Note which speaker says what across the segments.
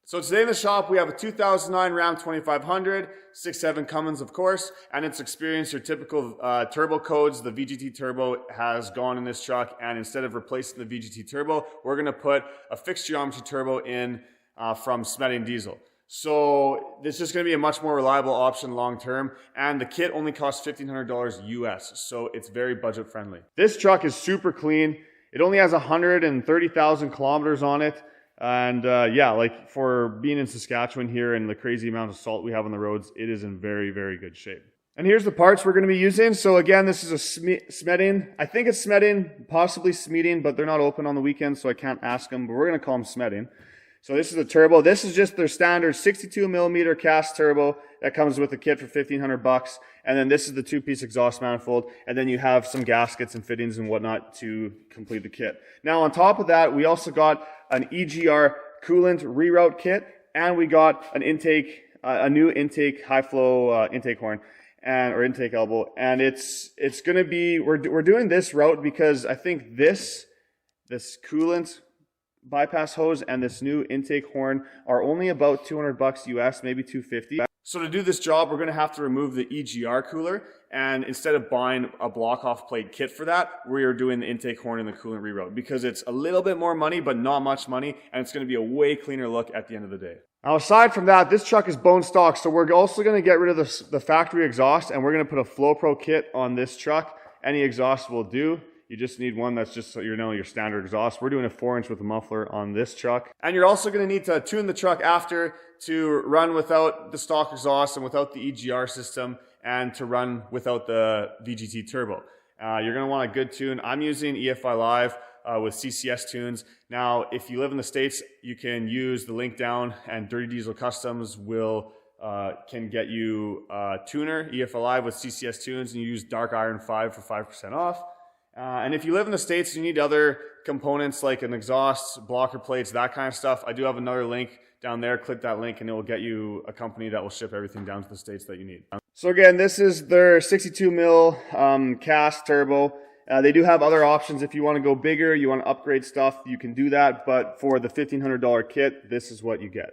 Speaker 1: So today in the shop, we have a 2009 Ram 2500, 6.7 Cummins, of course, and it's experienced your typical turbo codes. The VGT turbo has gone in this truck, and instead of replacing the VGT turbo, we're gonna put a fixed geometry turbo in from Smeding Diesel. So this is gonna be a much more reliable option long-term, and the kit only costs $1,500 US, so it's very budget friendly. This truck is super clean. It only has 130,000 kilometers on it. And yeah, like for being in Saskatchewan here and the crazy amount of salt we have on the roads, it is in very, very good shape. And here's the parts we're going to be using. So again, this is a Smeding. I think it's Smeding, possibly Smeding, but they're not open on the weekends, so I can't ask them, but we're going to call them Smeding. So this is the turbo. This is just their standard 62 millimeter cast turbo that comes with the kit for $1,500. And then this is the two-piece exhaust manifold. And then you have some gaskets and fittings and whatnot to complete the kit. Now on top of that, we also got an EGR coolant reroute kit, and we got an intake, a new intake high flow intake horn or intake elbow. And it's going to be, we're doing this route because I think this coolant bypass hose and this new intake horn are only about $200 US, maybe $250. So to do this job, we're going to have to remove the EGR cooler, and instead of buying a block off plate kit for that, we are doing the intake horn and the coolant reroute because it's a little bit more money, but not much money, and it's going to be a way cleaner look at the end of the day. Now aside from that, this truck is bone stock, so we're also going to get rid of the factory exhaust, and we're going to put a FlowPro kit on this truck. Any exhaust will do. You just need one that's just, you know, your standard exhaust. We're doing a 4-inch with a muffler on this truck. And you're also going to need to tune the truck after to run without the stock exhaust and without the EGR system, and to run without the VGT turbo. You're going to want a good tune. I'm using EFI Live with CCS tunes. Now, if you live in the States, you can use the link down, and Dirty Diesel Customs can get you a tuner, EFI Live with CCS tunes, and you use Dark Iron 5 for 5% off. And if you live in the States, you need other components like an exhaust, blocker plates, that kind of stuff. I do have another link down there. Click that link and it will get you a company that will ship everything down to the States that you need. So again, this is their 62 mil cast turbo. They do have other options. If you want to go bigger, you want to upgrade stuff, you can do that. But for the $1,500 kit, this is what you get.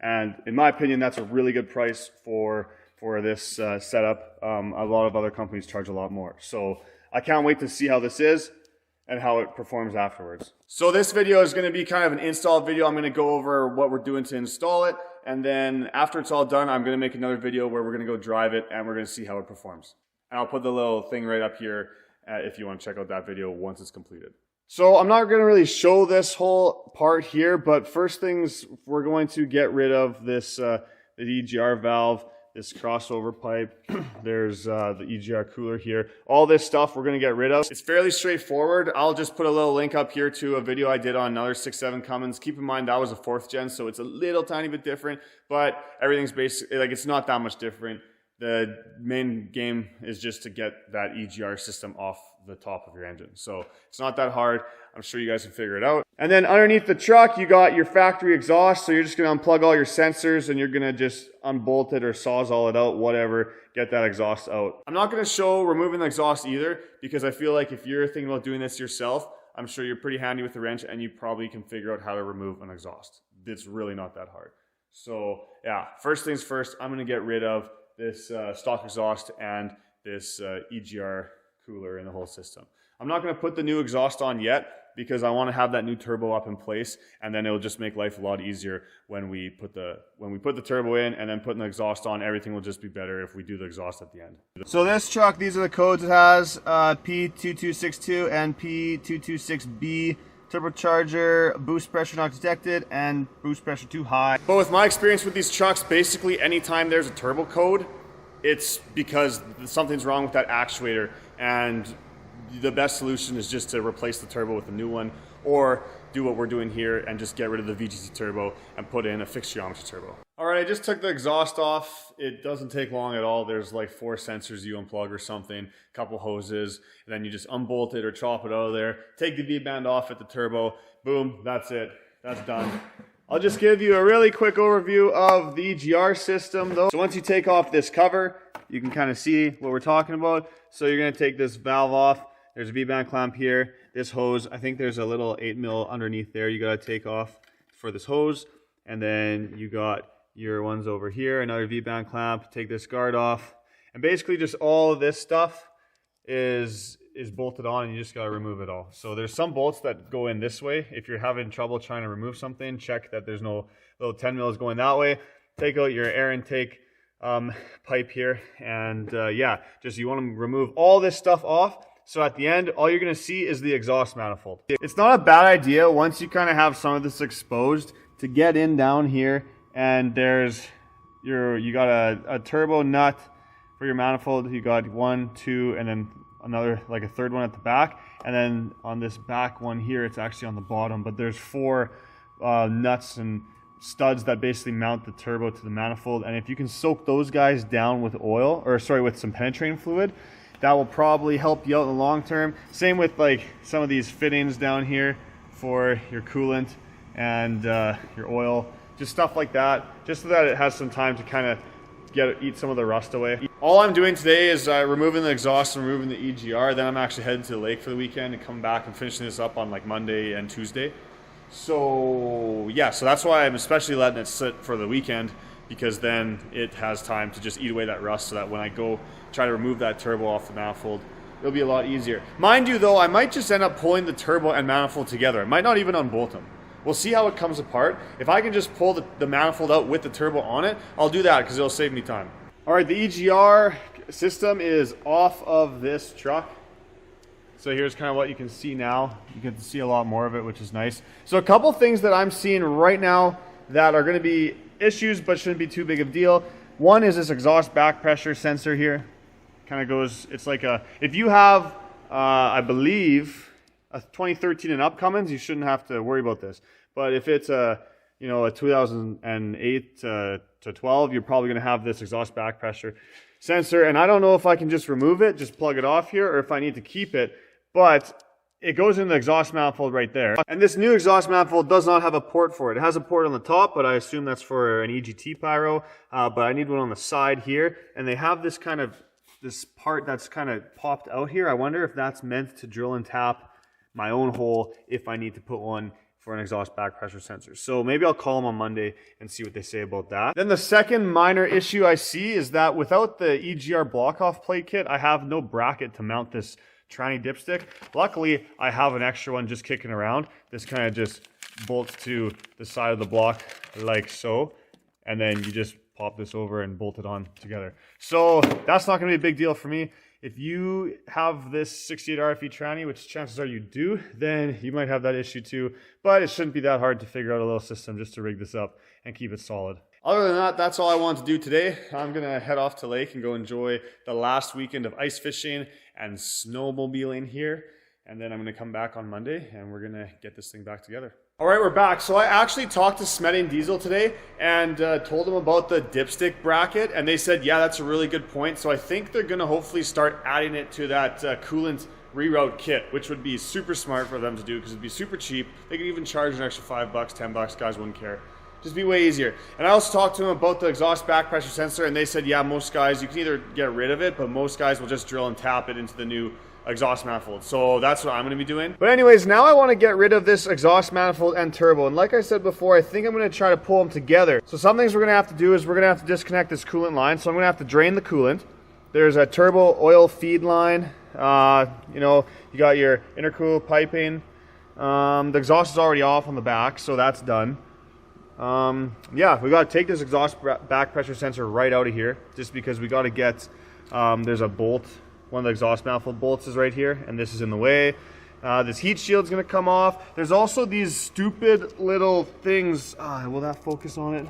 Speaker 1: And in my opinion, that's a really good price for this setup. A lot of other companies charge a lot more. So I can't wait to see how this is and how it performs afterwards. So this video is going to be kind of an install video. I'm going to go over what we're doing to install it, and then after it's all done, I'm going to make another video where we're going to go drive it and we're going to see how it performs. And I'll put the little thing right up here if you want to check out that video once it's completed. So I'm not going to really show this whole part here, but first things, we're going to get rid of this the EGR valve, this crossover pipe. There's the EGR cooler here. All this stuff we're going to get rid of. It's fairly straightforward. I'll just put a little link up here to a video I did on another 6.7 Cummins. Keep in mind that was a 4th gen, so it's a little tiny bit different, but everything's basically, like, it's not that much different. The main game is just to get that EGR system off the top of your engine. So it's not that hard. I'm sure you guys can figure it out. And then underneath the truck, you got your factory exhaust. So you're just going to unplug all your sensors and you're going to just unbolt it or sawzall it out, whatever, get that exhaust out. I'm not going to show removing the exhaust either, because I feel like if you're thinking about doing this yourself, I'm sure you're pretty handy with the wrench and you probably can figure out how to remove an exhaust. It's really not that hard. So yeah, first things first, I'm going to get rid of this stock exhaust and this EGR cooler in the whole system. I'm not going to put the new exhaust on yet because I want to have that new turbo up in place, and then it'll just make life a lot easier when we put the turbo in, and then putting the exhaust on. Everything will just be better if we do the exhaust at the end. So this truck, these are the codes it has: P2262 and P226B. Turbocharger, boost pressure not detected, and boost pressure too high. But with my experience with these trucks, basically anytime there's a turbo code, it's because something's wrong with that actuator, and the best solution is just to replace the turbo with a new one, or do what we're doing here and just get rid of the VGT turbo and put in a fixed geometry turbo. All right, I just took the exhaust off. It doesn't take long at all. There's like 4 sensors you unplug or something, a couple hoses, and then you just unbolt it or chop it out of there. Take the V-band off at the turbo. Boom, that's it. That's done. I'll just give you a really quick overview of the EGR system though. So once you take off this cover, you can kind of see what we're talking about. So you're going to take this valve off. There's a V-band clamp here. This hose, I think there's a little 8 mil underneath there you got to take off for this hose. and then you got your ones over here, another V-band clamp. Take this guard off, and basically just all of this stuff is bolted on, and you just got to remove it all. So there's some bolts that go in this way. If you're having trouble trying to remove something, check that there's no little 10 mils going that way. Take out your air intake pipe here, and yeah, just you want to remove all this stuff off. So at the end, all you're going to see is the exhaust manifold. It's not a bad idea once you kind of have some of this exposed to get in down here, and there's you got a turbo nut for your manifold. You got 1, 2, and then another, like a third one at the back, and then on this back one here, it's actually on the bottom, but there's 4 nuts and studs that basically mount the turbo to the manifold. And if you can soak those guys down with oil, or sorry, with some penetrating fluid, that will probably help you out in the long term. Same with like some of these fittings down here for your coolant and your oil, just stuff like that, just so that it has some time to kind of eat some of the rust away. All I'm doing today is removing the exhaust and removing the EGR. Then I'm actually heading to the lake for the weekend and come back and finishing this up on like Monday and Tuesday. So yeah, so that's why I'm especially letting it sit for the weekend, because then it has time to just eat away that rust, so that when I go try to remove that turbo off the manifold, it'll be a lot easier. Mind you though, I might just end up pulling the turbo and manifold together. I might not even unbolt them. We'll see how it comes apart. If I can just pull the manifold out with the turbo on it, I'll do that because it'll save me time. All right, the EGR system is off of this truck. So here's kind of what you can see now. You can see a lot more of it, which is nice. So a couple things that I'm seeing right now that are going to be issues but shouldn't be too big of a deal. One is this exhaust back pressure sensor here. Kind of goes, it's like a, if you have, I believe, a 2013 and up Cummins, you shouldn't have to worry about this. But if it's a, you know, a 2008 to 12, you're probably going to have this exhaust back pressure sensor. And I don't know if I can just remove it, just plug it off here, or if I need to keep it. But it goes in the exhaust manifold right there. And this new exhaust manifold does not have a port for it. It has a port on the top, but I assume that's for an EGT pyro. But I need one on the side here. And they have this kind of, this part that's kind of popped out here. I wonder if that's meant to drill and tap my own hole if I need to put one for an exhaust back pressure sensor. So maybe I'll call them on Monday and see what they say about that. Then the second minor issue I see is that without the EGR block off plate kit, I have no bracket to mount this tranny dipstick. Luckily, I have an extra one just kicking around. This kind of just bolts to the side of the block like so, and then you just pop this over and bolt it on together. So that's not going to be a big deal for me. If you have this 68 RFE tranny, which chances are you do, then you might have that issue too. But it shouldn't be that hard to figure out a little system just to rig this up and keep it solid. Other than that, that's all I want to do today. I'm going to head off to lake and go enjoy the last weekend of ice fishing and snowmobiling here. And then I'm going to come back on Monday and we're going to get this thing back together. All right, we're back. So I actually talked to Smeding Diesel today and told them about the dipstick bracket. And they said, yeah, that's a really good point. So I think they're going to hopefully start adding it to that coolant reroute kit, which would be super smart for them to do because it'd be super cheap. They could even charge an extra $5, $10, guys wouldn't care. Just be way easier. And I also talked to them about the exhaust back pressure sensor, and they said, yeah, most guys, you can either get rid of it, but most guys will just drill and tap it into the new exhaust manifold. So that's what I'm going to be doing. But anyways, now I want to get rid of this exhaust manifold and turbo. And like I said before, I think I'm going to try to pull them together. So some things we're going to have to do is we're going to have to disconnect this coolant line. So I'm going to have to drain the coolant. There's a turbo oil feed line. You know, you got your intercool piping. The exhaust is already off on the back, so that's done. Yeah, we got to take this exhaust back pressure sensor right out of here, just because we got to get, there's a bolt, one of the exhaust manifold bolts is right here, and this is in the way. This heat shield's going to come off. There's also these stupid little things, will that focus on it?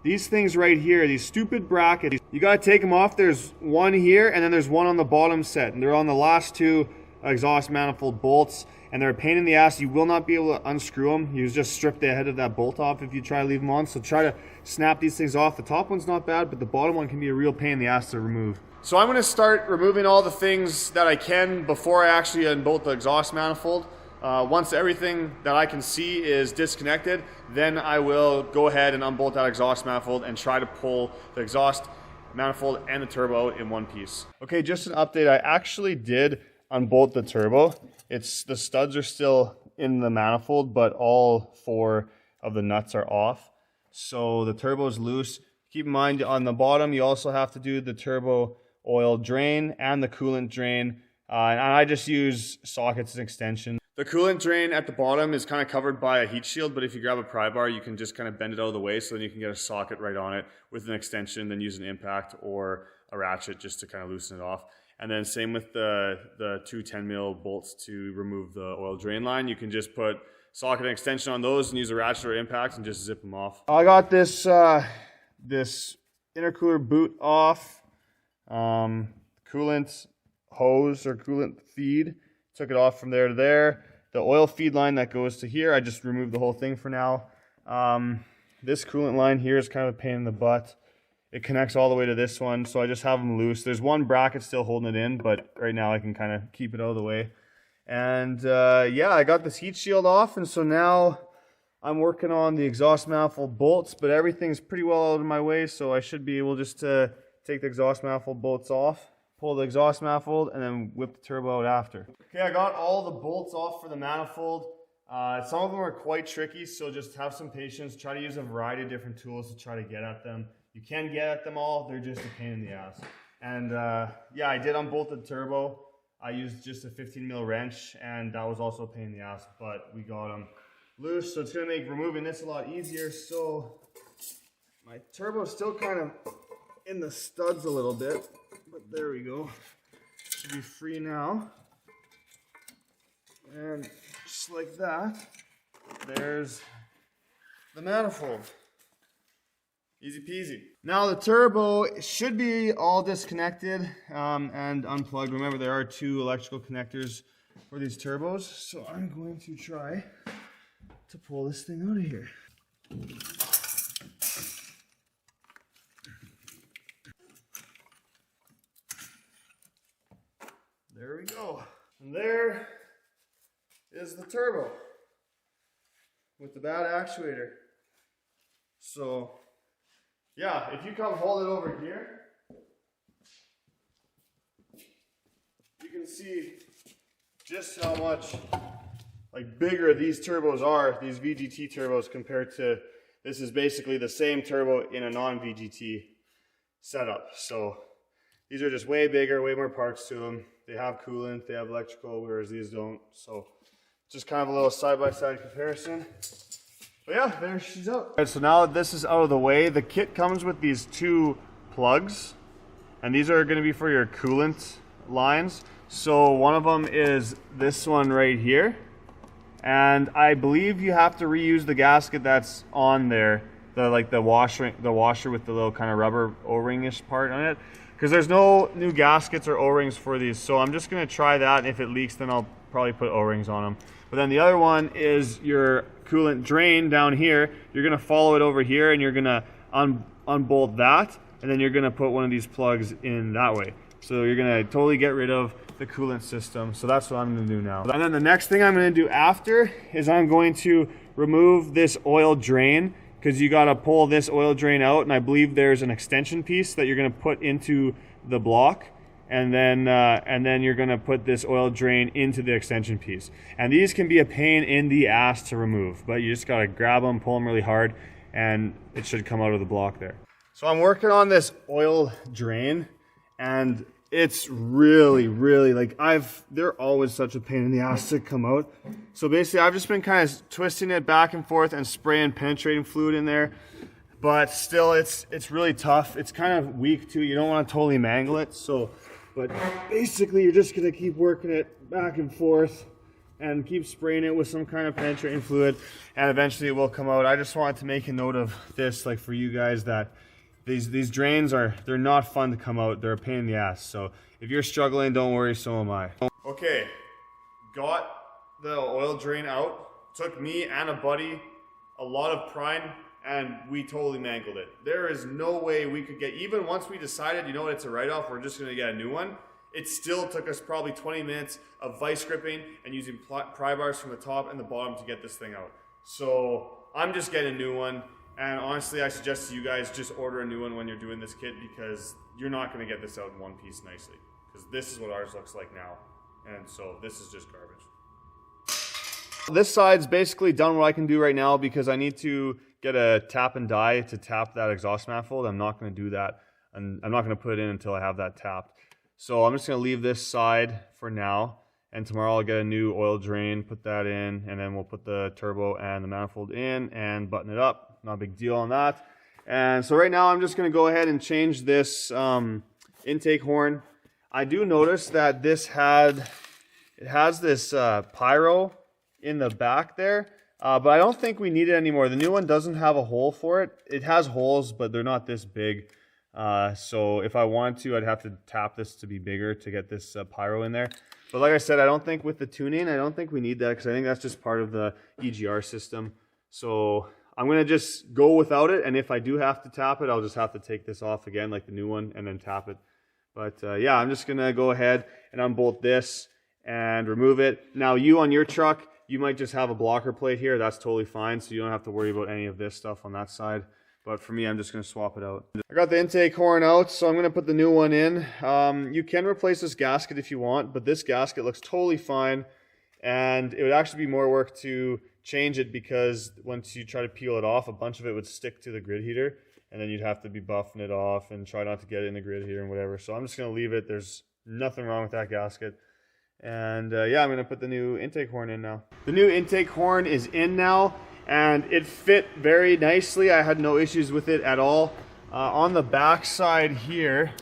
Speaker 1: These things right here, these stupid brackets, you got to take them off. There's one here, and then there's one on the bottom set, and they're on the last two exhaust manifold bolts. And they're a pain in the ass. You will not be able to unscrew them. You just strip the head of that bolt off if you try to leave them on. So try to snap these things off. The top one's not bad, but the bottom one can be a real pain in the ass to remove. So I'm going to start removing all the things that I can before I actually unbolt the exhaust manifold. Once everything that I can see is disconnected, then I will go ahead and unbolt that exhaust manifold and try to pull the exhaust manifold and the turbo out in one piece. Okay, just an update. I actually did unbolt the turbo. The studs are still in the manifold, but all 4 of the nuts are off. so the turbo is loose. Keep in mind on the bottom, you also have to do the turbo oil drain and the coolant drain. And I just use sockets as an extension. The coolant drain at the bottom is kind of covered by a heat shield, but if you grab a pry bar, you can just kind of bend it out of the way, so then you can get a socket right on it with an extension, then use an impact or a ratchet just to kind of loosen it off. And then same with the two 10 mil bolts to remove the oil drain line. You can just put socket and extension on those and use a ratchet or impact and just zip them off. I got this this intercooler boot off, coolant hose or coolant feed, took it off from there to there. The oil feed line that goes to here, I just removed the whole thing for now. This coolant line here is kind of a pain in the butt. It connects all the way to this one, so I just have them loose. There's one bracket still holding it in, but right now I can kind of keep it out of the way. And yeah, I got this heat shield off, and so now I'm working on the exhaust manifold bolts, but everything's pretty well out of my way, so I should be able just to take the exhaust manifold bolts off, pull the exhaust manifold, and then whip the turbo out after. Okay, I got all the bolts off for the manifold. Some of them are quite tricky, so just have some patience. Try to use a variety of different tools to try to get at them. You can get at them all, they're just a pain in the ass. And yeah, I did unbolt the turbo. I used just a 15 mil wrench, and that was also a pain in the ass, but we got them loose, so it's gonna make removing this a lot easier. So my turbo is still kind of in the studs a little bit, but there we go. Should be free now. And just like that, there's the manifold. Easy peasy. Now the turbo should be all disconnected and unplugged. Remember, there are two electrical connectors for these turbos, so I'm going to try to pull this thing out of here. There we go. And there is the turbo with the bad actuator. So yeah, if you come hold it over here, you can see just how much like bigger these turbos are, these VGT turbos, compared to this is basically the same turbo in a non-VGT setup. So these are just way bigger, way more parts to them. They have coolant, they have electrical, whereas these don't. So just kind of a little side-by-side comparison. But yeah, there she's out. All right, so now that this is out of the way, the kit comes with these two plugs, and these are going to be for your coolant lines. So one of them is this one right here, and I believe you have to reuse the gasket that's on there, the washer with the little kind of rubber O-ring-ish part on it, because there's no new gaskets or O-rings for these. So I'm just going to try that, and if it leaks, then I'll probably put O-rings on them. But then the other one is your coolant drain down here. You're going to follow it over here, and you're going to unbolt that, and then you're going to put one of these plugs in that way. So you're going to totally get rid of the coolant system. So that's what I'm going to do now. And then the next thing I'm going to do after is I'm going to remove this oil drain, because you got to pull this oil drain out, and I believe there's an extension piece that you're going to put into the block. And then you're going to put this oil drain into the extension piece. And these can be a pain in the ass to remove, but you just got to grab them, pull them really hard, and it should come out of the block there. So I'm working on this oil drain, and it's really, like they're always such a pain in the ass to come out. So basically I've just been kind of twisting it back and forth and spraying penetrating fluid in there. But still, it's really tough. It's kind of weak too. You don't want to totally mangle it. But basically, you're just going to keep working it back and forth and keep spraying it with some kind of penetrating fluid, and eventually it will come out. I just wanted to make a note of this, like for you guys, that these drains they're not fun to come out. They're a pain in the ass. So if you're struggling, don't worry, so am I. Okay, got the oil drain out. Took me and a buddy a lot of prying, and we totally mangled it. There is no way we could get, even once we decided, you know what, it's a write-off, we're just gonna get a new one, it still took us probably 20 minutes of vice gripping and using pry bars from the top and the bottom to get this thing out. So I'm just getting a new one, and honestly, I suggest to you guys just order a new one when you're doing this kit, because you're not gonna get this out in one piece nicely, because this is what ours looks like now, and so this is just garbage. This side's basically done what I can do right now, because I need to get a tap and die to tap that exhaust manifold. I'm not going to do that, and I'm not going to put it in until I have that tapped. So I'm just going to leave this side for now, and tomorrow I'll get a new oil drain, put that in, and then we'll put the turbo and the manifold in and button it up. Not a big deal on that. And so right now I'm just going to go ahead and change this intake horn. I do notice that it has this pyro in the back there, but I don't think we need it anymore. The new one doesn't have a hole for it. It has holes, but they're not this big. So if I wanted to, I'd have to tap this to be bigger to get this pyro in there. But like I said, I don't think with the tuning, I don't think we need that, because I think that's just part of the EGR system. So I'm going to just go without it, and if I do have to tap it, I'll just have to take this off again like the new one and then tap it. But yeah, I'm just going to go ahead and unbolt this and remove it. Now you on your truck, you might just have a blocker plate here. That's totally fine, so you don't have to worry about any of this stuff on that side. But for me, I'm just going to swap it out. I got the intake horn out, so I'm going to put the new one in. You can replace this gasket if you want, but this gasket looks totally fine. And it would actually be more work to change it, because once you try to peel it off, a bunch of it would stick to the grid heater. And then you'd have to be buffing it off and try not to get it in the grid heater and whatever. So I'm just going to leave it. There's nothing wrong with that gasket. And yeah, I'm going to put the new intake horn in now. The new intake horn is in now, and it fit very nicely. I had no issues with it at all. On the back side here,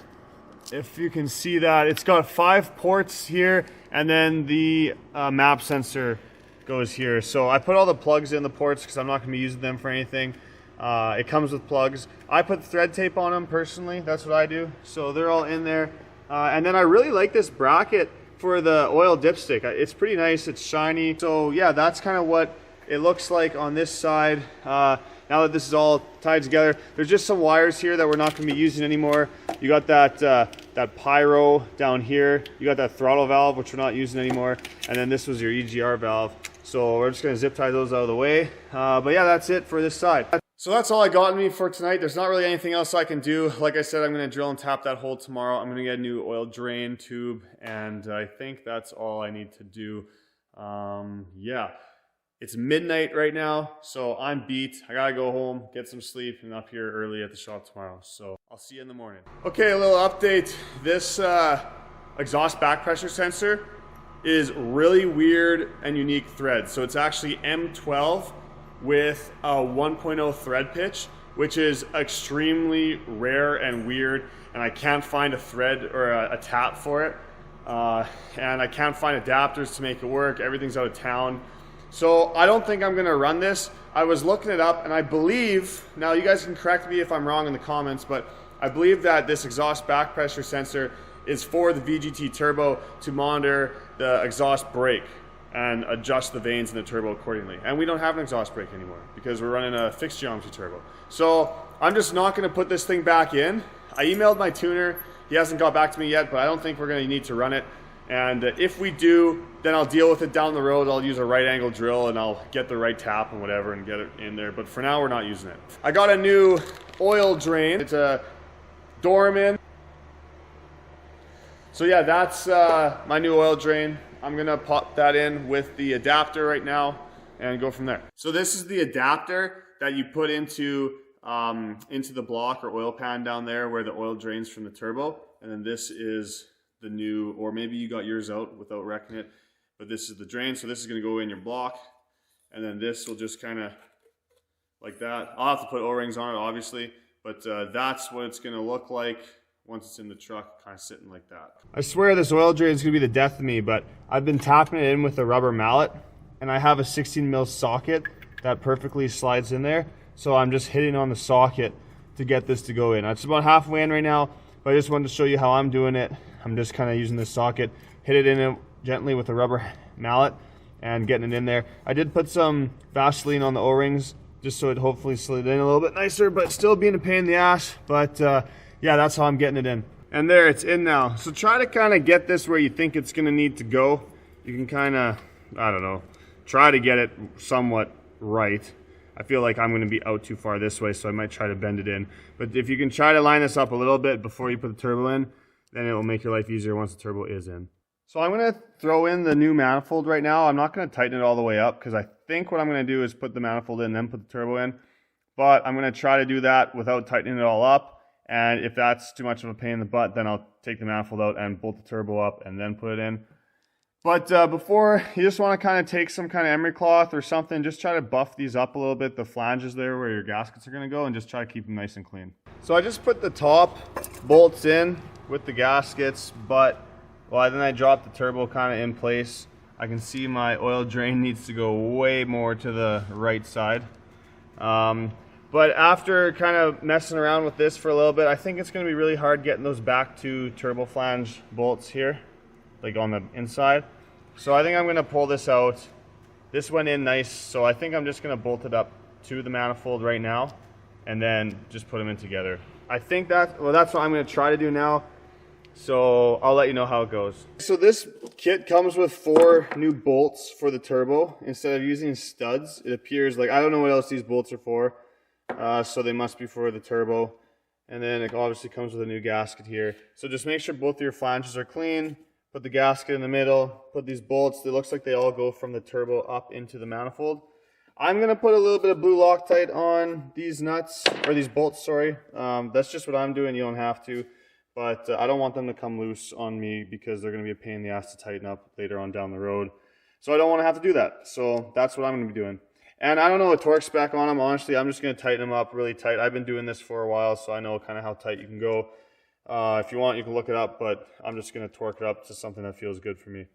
Speaker 1: if you can see that, it's got 5 ports here, and then the map sensor goes here. So I put all the plugs in the ports because I'm not going to be using them for anything. It comes with plugs. I put thread tape on them personally. That's what I do. So they're all in there. And then I really like this bracket for the oil dipstick. It's pretty nice. It's shiny. So yeah, that's kind of what it looks like on this side. Now that this is all tied together, there's just some wires here that we're not going to be using anymore. You got that pyro down here. You got that throttle valve, which we're not using anymore. And then this was your EGR valve. So we're just going to zip tie those out of the way. But yeah, that's it for this side. So that's all I got in me for tonight. There's not really anything else I can do. Like I said, I'm going to drill and tap that hole tomorrow. I'm going to get a new oil drain tube, and I think that's all I need to do. Yeah, it's midnight right now, so I'm beat. I got to go home, get some sleep, and up here early at the shop tomorrow. So I'll see you in the morning. Okay, a little update. This exhaust back pressure sensor is really weird and unique thread. So it's actually M12 with a 1.0 thread pitch, which is extremely rare and weird, and I can't find a thread or a tap for it, and I can't find adapters to make it work. Everything's out of town, so I don't think I'm gonna run this. I was looking it up, and I believe, now you guys can correct me if I'm wrong in the comments, but I believe that this exhaust back pressure sensor is for the VGT turbo to monitor the exhaust brake and adjust the vanes in the turbo accordingly. And we don't have an exhaust brake anymore because we're running a fixed geometry turbo. So I'm just not gonna put this thing back in. I emailed my tuner. He hasn't got back to me yet, but I don't think we're gonna need to run it. And if we do, then I'll deal with it down the road. I'll use a right angle drill and I'll get the right tap and whatever and get it in there. But for now, we're not using it. I got a new oil drain. It's a Dorman. So yeah, that's my new oil drain. I'm gonna pop that in with the adapter right now and go from there. So this is the adapter that you put into the block or oil pan down there where the oil drains from the turbo. And then this is the new, or maybe you got yours out without wrecking it, but this is the drain. So this is gonna go in your block. And then this will just kind of like that. I'll have to put O-rings on it, obviously, but that's what it's gonna look like once it's in the truck, kind of sitting like that. I swear this oil drain is gonna be the death of me, but I've been tapping it in with a rubber mallet, and I have a 16 mil socket that perfectly slides in there. So I'm just hitting on the socket to get this to go in. It's about halfway in right now, but I just wanted to show you how I'm doing it. I'm just kind of using this socket, hit it in gently with a rubber mallet and getting it in there. I did put some Vaseline on the O-rings just so it hopefully slid in a little bit nicer, but still being a pain in the ass. But yeah, that's how I'm getting it in. And there, it's in now. So try to kind of get this where you think it's gonna need to go. You can kind of, I don't know, try to get it somewhat right. I feel like I'm gonna be out too far this way, so I might try to bend it in. But if you can try to line this up a little bit before you put the turbo in, then it will make your life easier once the turbo is in. So I'm gonna throw in the new manifold right now. I'm not gonna tighten it all the way up because I think what I'm gonna do is put the manifold in, then put the turbo in. but I'm going to try to do that without tightening it all up. And if that's too much of a pain in the butt, then I'll take the manifold out and bolt the turbo up and then put it in. But before, you just want to kind of take some kind of emery cloth or something, just try to buff these up a little bit, the flanges there where your gaskets are going to go, and just try to keep them nice and clean. So I just put the top bolts in with the gaskets, but well, then I dropped the turbo kind of in place. I can see my oil drain needs to go way more to the right side. But after kind of messing around with this for a little bit, I think it's going to be really hard getting those back to turbo flange bolts here, like on the inside. So I think I'm going to pull this out. This went in nice, so I think I'm just going to bolt it up to the manifold right now and then just put them in together. I think that's what I'm going to try to do now. So I'll let you know how it goes. So this kit comes with 4 new bolts for the turbo. Instead of using studs, it appears like, I don't know what else these bolts are for. So they must be for the turbo. And then it obviously comes with a new gasket here. So just make sure both of your flanges are clean. Put the gasket in the middle, put these bolts, it looks like they all go from the turbo up into the manifold. I'm going to put a little bit of blue Loctite on these nuts, or these bolts, sorry. That's just what I'm doing, you don't have to. But I don't want them to come loose on me because they're going to be a pain in the ass to tighten up later on down the road. So I don't want to have to do that. So that's what I'm going to be doing. And I don't know a torque spec on them, honestly. I'm just going to tighten them up really tight. I've been doing this for a while, so I know kind of how tight you can go. If you want, you can look it up, but I'm just going to torque it up to something that feels good for me.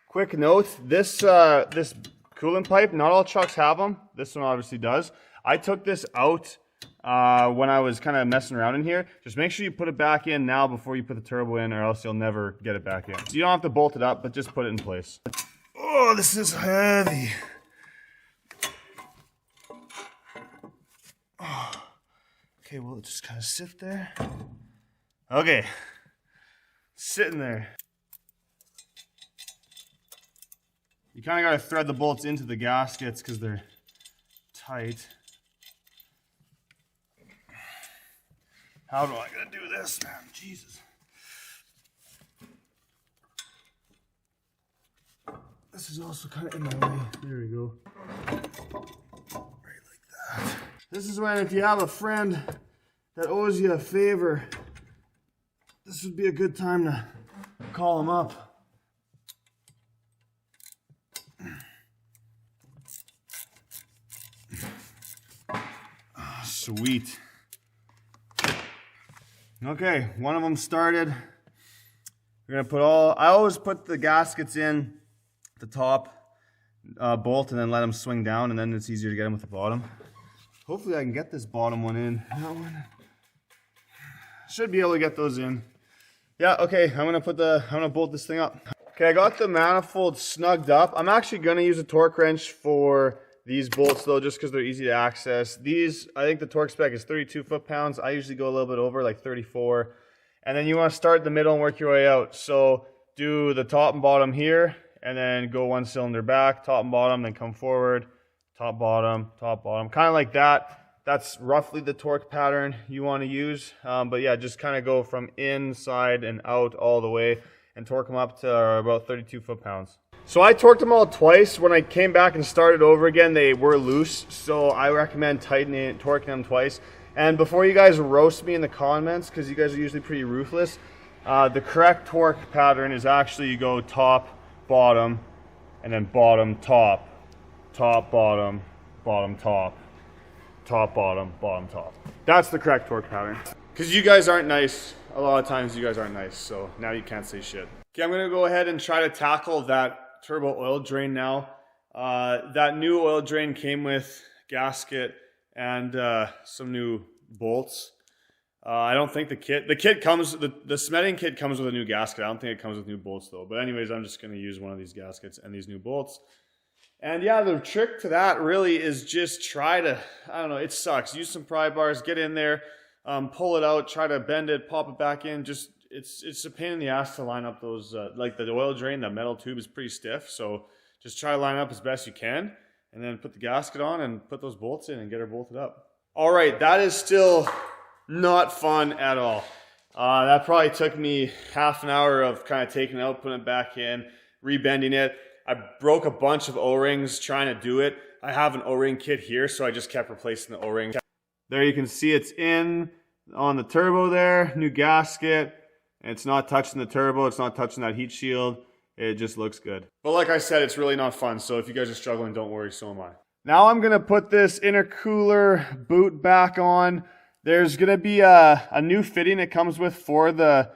Speaker 1: Quick note, this coolant pipe, not all trucks have them. This one obviously does. I took this out when I was kind of messing around in here. Just make sure you put it back in now before you put the turbo in, or else you'll never get it back in. So you don't have to bolt it up, but just put it in place. Oh, this is heavy. Oh. Okay, well, just kind of sit there. Okay, sitting there. You kind of got to thread the bolts into the gaskets because they're tight. How am I going to do this, man? Jesus. This is also kind of in the way. There we go. Right like that. This is when, if you have a friend that owes you a favor, this would be a good time to call him up. Oh, sweet. Okay, one of them started. We're gonna put I always put the gaskets in the top bolt and then let them swing down, and then it's easier to get them with the bottom. Hopefully I can get this bottom one in. That one. Should be able to get those in. Yeah, okay, I'm gonna bolt this thing up. Okay, I got the manifold snugged up. I'm actually gonna use a torque wrench for these bolts though, just because they're easy to access. These, I think the torque spec is 32 foot-pounds. I usually go a little bit over, like 34. And then you want to start in the middle and work your way out. So do the top and bottom here, and then go 1 cylinder back, top and bottom, then come forward, top, bottom, kind of like that. That's roughly the torque pattern you want to use. But yeah, just kind of go from inside and out all the way and torque them up to about 32 foot-pounds. So I torqued them all twice. When I came back and started over again, they were loose. So I recommend torquing them twice. And before you guys roast me in the comments, because you guys are usually pretty ruthless, the correct torque pattern is actually you go top, bottom, and then bottom, top, top, bottom, bottom, top, top, bottom, bottom, top. That's the correct torque pattern. Because you guys aren't nice. A lot of times you guys aren't nice, so now you can't say shit. Okay, I'm gonna go ahead and try to tackle that turbo oil drain now. That new oil drain came with gasket and some new bolts. I don't think the kit comes, the Smeding kit comes with a new gasket. I don't think it comes with new bolts though. But anyways, I'm just gonna use one of these gaskets and these new bolts. And yeah, the trick to that really is just try to, I don't know, it sucks. Use some pry bars, get in there, pull it out, try to bend it, pop it back in. Just, it's a pain in the ass to line up those, like the oil drain, the metal tube is pretty stiff. So just try to line up as best you can, and then put the gasket on and put those bolts in and get her bolted up. All right, that is still not fun at all. That probably took me half an hour of kind of taking it out, putting it back in, rebending it. I broke a bunch of O-rings trying to do it. I have an O-ring kit here, so I just kept replacing the O-ring. There you can see it's in on the turbo there, new gasket. And it's not touching the turbo, it's not touching that heat shield. It just looks good. But like I said, it's really not fun, so if you guys are struggling, don't worry, so am I. Now I'm gonna put this intercooler boot back on. There's gonna be a new fitting it comes with for the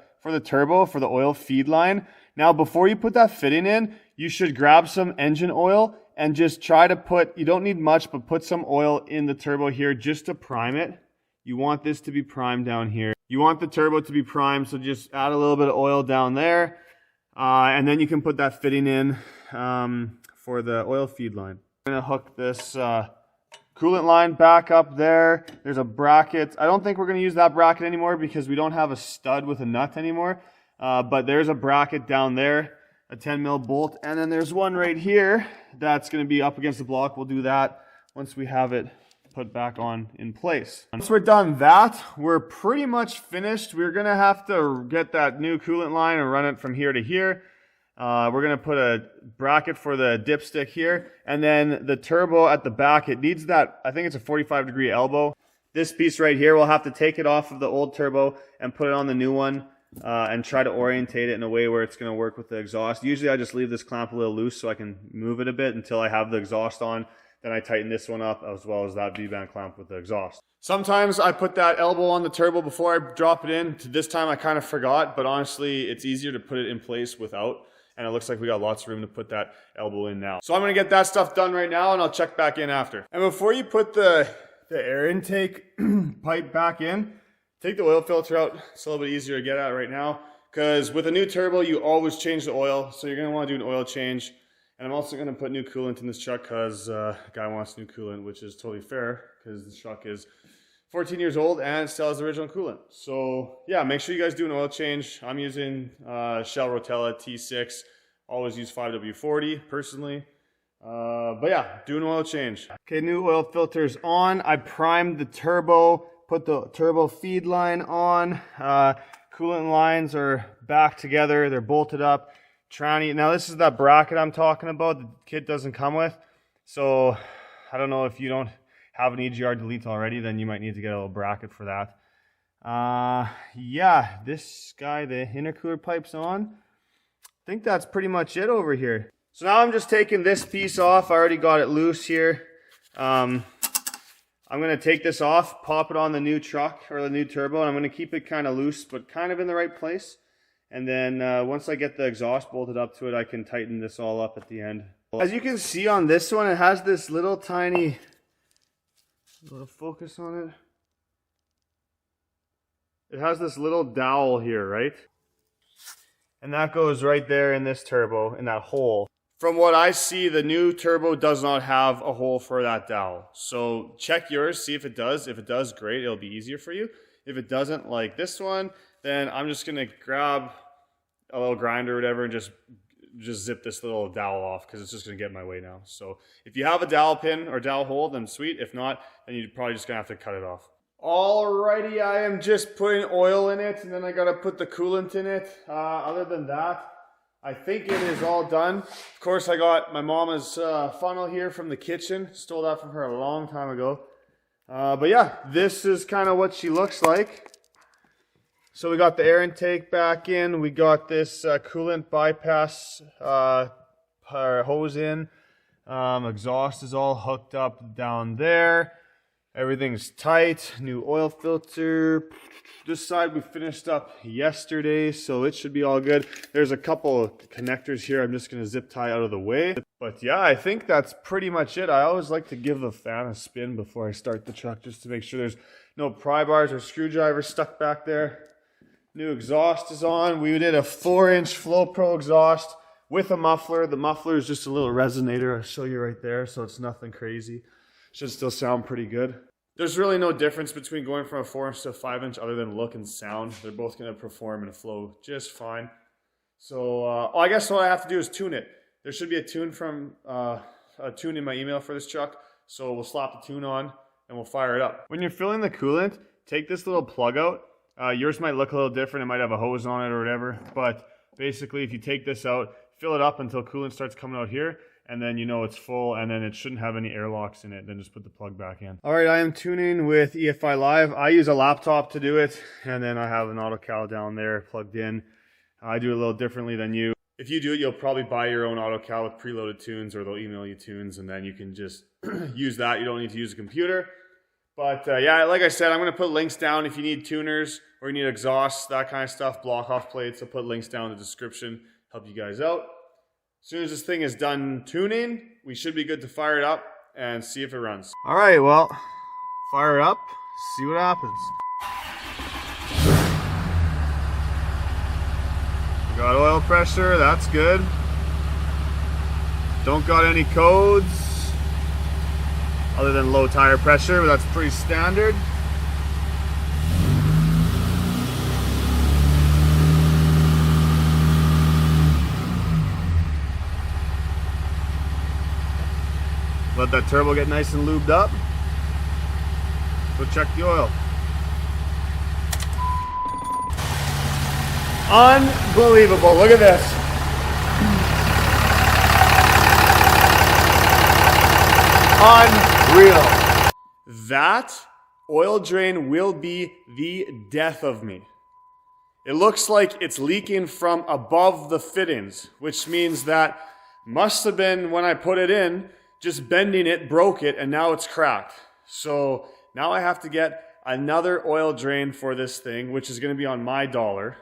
Speaker 1: turbo, for the oil feed line. Now before you put that fitting in, you should grab some engine oil and just try to put, you don't need much, but put some oil in the turbo here just to prime it. You want this to be primed down here. You want the turbo to be primed, so just add a little bit of oil down there. And then you can put that fitting in for the oil feed line. I'm gonna hook this coolant line back up there. There's a bracket. I don't think we're gonna use that bracket anymore because we don't have a stud with a nut anymore. But there's a bracket down there, a 10 mil bolt. And then there's one right here that's gonna be up against the block. We'll do that once we have it put back on in place. Once we're done that, we're pretty much finished. We're gonna have to get that new coolant line and run it from here to here. We're gonna put a bracket for the dipstick here, and then the turbo at the back, it needs that, I think it's a 45-degree elbow. This piece right here, we'll have to take it off of the old turbo and put it on the new one, and try to orientate it in a way where it's gonna work with the exhaust. Usually I just leave this clamp a little loose so I can move it a bit until I have the exhaust on. Then I tighten this one up as well as that V-band clamp with the exhaust. Sometimes I put that elbow on the turbo before I drop it in. This time I kind of forgot, but honestly, it's easier to put it in place without. And it looks like we got lots of room to put that elbow in now. So I'm gonna get that stuff done right now and I'll check back in after. And before you put the air intake pipe back in, take the oil filter out. It's a little bit easier to get at right now because with a new turbo, you always change the oil. So you're gonna wanna do an oil change. And I'm also gonna put new coolant in this truck because a guy wants new coolant, which is totally fair because this truck is 14 years old and it still has the original coolant. So yeah, make sure you guys do an oil change. I'm using Shell Rotella T6. Always use 5W40 personally. But yeah, do an oil change. Okay, new oil filter's on. I primed the turbo, put the turbo feed line on. Coolant lines are back together, they're bolted up. Tranny. Now this is that bracket I'm talking about. The kit doesn't come with. So I don't know if you don't have an EGR delete already, then you might need to get a little bracket for that. Yeah, this guy, the intercooler pipe's on. I think that's pretty much it over here. So now I'm just taking this piece off. I already got it loose here. I'm gonna take this off, pop it on the new truck or the new turbo, and I'm gonna keep it kind of loose, but kind of in the right place. And then once I get the exhaust bolted up to it, I can tighten this all up at the end. As you can see on this one, it has this little tiny, little focus on it. It has this little dowel here, right? And that goes right there in this turbo, in that hole. From what I see, the new turbo does not have a hole for that dowel. So check yours, see if it does. If it does, great, it'll be easier for you. If it doesn't, like this one, then I'm just gonna grab a little grinder or whatever and just zip this little dowel off because it's just gonna get in my way now. So if you have a dowel pin or dowel hole, then sweet. If not, then you're probably just gonna have to cut it off. Alrighty, I am just putting oil in it and then I gotta put the coolant in it. Other than that, I think it is all done. Of course, I got my mama's funnel here from the kitchen. Stole that from her a long time ago. But yeah, this is kind of what she looks like. So we got the air intake back in. We got this coolant bypass hose in. Exhaust is all hooked up down there. Everything's tight. New oil filter. This side we finished up yesterday, so it should be all good. There's a couple of connectors here I'm just going to zip tie out of the way. But yeah, I think that's pretty much it. I always like to give the fan a spin before I start the truck just to make sure there's no pry bars or screwdrivers stuck back there. New exhaust is on. We did a 4-inch Flow Pro exhaust with a muffler. The muffler is just a little resonator. I'll show you right there, so it's nothing crazy. Should still sound pretty good. There's really no difference between going from a 4-inch to a 5-inch other than look and sound. They're both going to perform and flow just fine. So I guess what I have to do is tune it. There should be a tune in my email for this truck. So we'll slap the tune on and we'll fire it up. When you're filling the coolant, take this little plug out. Yours might look a little different. It might have a hose on it or whatever. But basically, if you take this out, fill it up until coolant starts coming out here, and then you know it's full, and then it shouldn't have any airlocks in it. Then just put the plug back in. All right, I am tuning with EFI Live. I use a laptop to do it, and then I have an AutoCal down there plugged in. I do it a little differently than you. If you do it, you'll probably buy your own AutoCal with preloaded tunes, or they'll email you tunes, and then you can just use that. You don't need to use a computer. But yeah, like I said, I'm going to put links down if you need tuners or you need exhausts, that kind of stuff, block off plates. I'll put links down in the description, help you guys out. As soon as this thing is done tuning, we should be good to fire it up and see if it runs. All right, well, fire it up, see what happens. Got oil pressure, that's good. Don't got any codes other than low tire pressure, but that's pretty standard. Let that turbo get nice and lubed up. Go check the oil. Unbelievable, look at this. Unreal. That oil drain will be the death of me. It looks like it's leaking from above the fittings, which means that must have been when I put it in, just bending it, broke it, and now it's cracked. So now I have to get another oil drain for this thing, which is going to be on my dollar.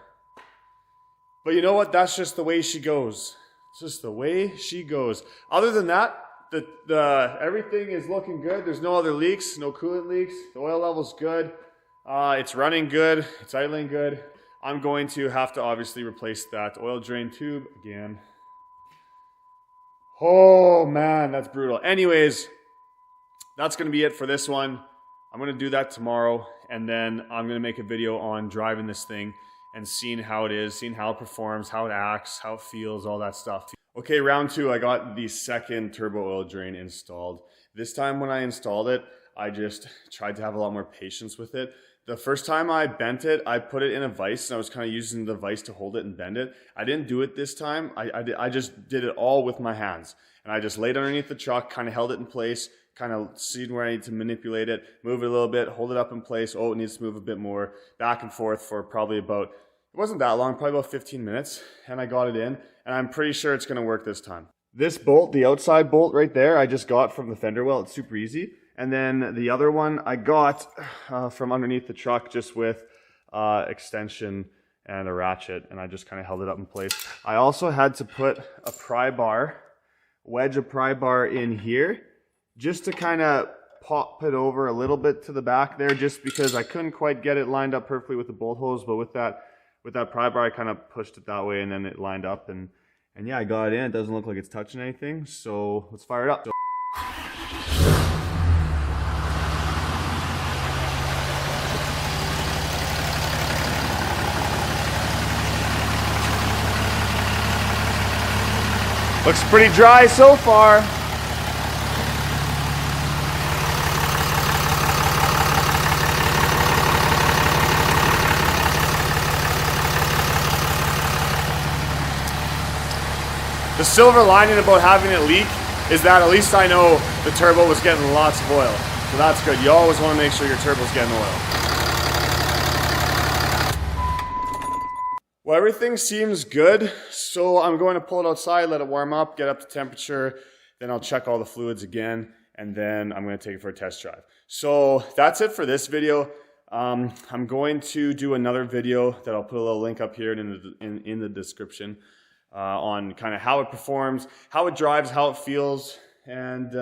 Speaker 1: But you know what? That's just the way she goes. It's just the way she goes. Other than that, everything is looking good. There's no other leaks, no coolant leaks. The oil level's good. It's running good. It's idling good. I'm going to have to obviously replace that oil drain tube again. Oh man, that's brutal. Anyways, that's going to be it for this one. I'm going to do that tomorrow, and then I'm going to make a video on driving this thing and seeing how it is, seeing how it performs, how it acts, how it feels, all that stuff. Okay, round two, I got the second turbo oil drain installed. This time when I installed it, I just tried to have a lot more patience with it. The first time I bent it, I put it in a vise, and I was kind of using the vise to hold it and bend it. I didn't do it this time. I just did it all with my hands. And I just laid underneath the truck, kind of held it in place, kind of seeing where I need to manipulate it, move it a little bit, hold it up in place. Oh, it needs to move a bit more, back and forth for probably about, it wasn't that long, probably about 15 minutes. And I got it in, and I'm pretty sure it's going to work this time. This bolt, the outside bolt right there, I just got from the fender well. It's super easy. And then the other one I got from underneath the truck, just with extension and a ratchet, and I just kind of held it up in place. I also had to put a pry bar, wedge a pry bar in here, just to kind of pop it over a little bit to the back there, just because I couldn't quite get it lined up perfectly with the bolt holes, but with that pry bar, I kind of pushed it that way, and then it lined up, and yeah, I got it in. It doesn't look like it's touching anything, so let's fire it up. Looks pretty dry so far. The silver lining about having it leak is that at least I know the turbo was getting lots of oil. So that's good. You always want to make sure your turbo's getting oil. Well, everything seems good, so I'm going to pull it outside, let it warm up, get up to temperature, then I'll check all the fluids again, and then I'm going to take it for a test drive. So that's it for this video. I'm going to do another video that I'll put a little link up here in the description on kind of how it performs, how it drives, how it feels, and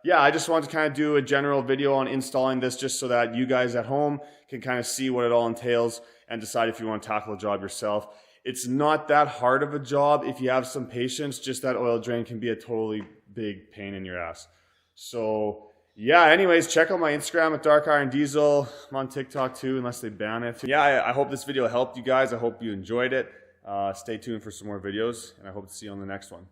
Speaker 1: yeah, I just wanted to kind of do a general video on installing this just so that you guys at home can kind of see what it all entails and decide if you want to tackle a job yourself. It's not that hard of a job if you have some patience, just that oil drain can be a totally big pain in your ass. So yeah, anyways, check out my Instagram at Dark Iron Diesel. I'm on TikTok too, unless they ban it. Yeah, I hope this video helped you guys. I hope you enjoyed it. Stay tuned for some more videos, and I hope to see you on the next one.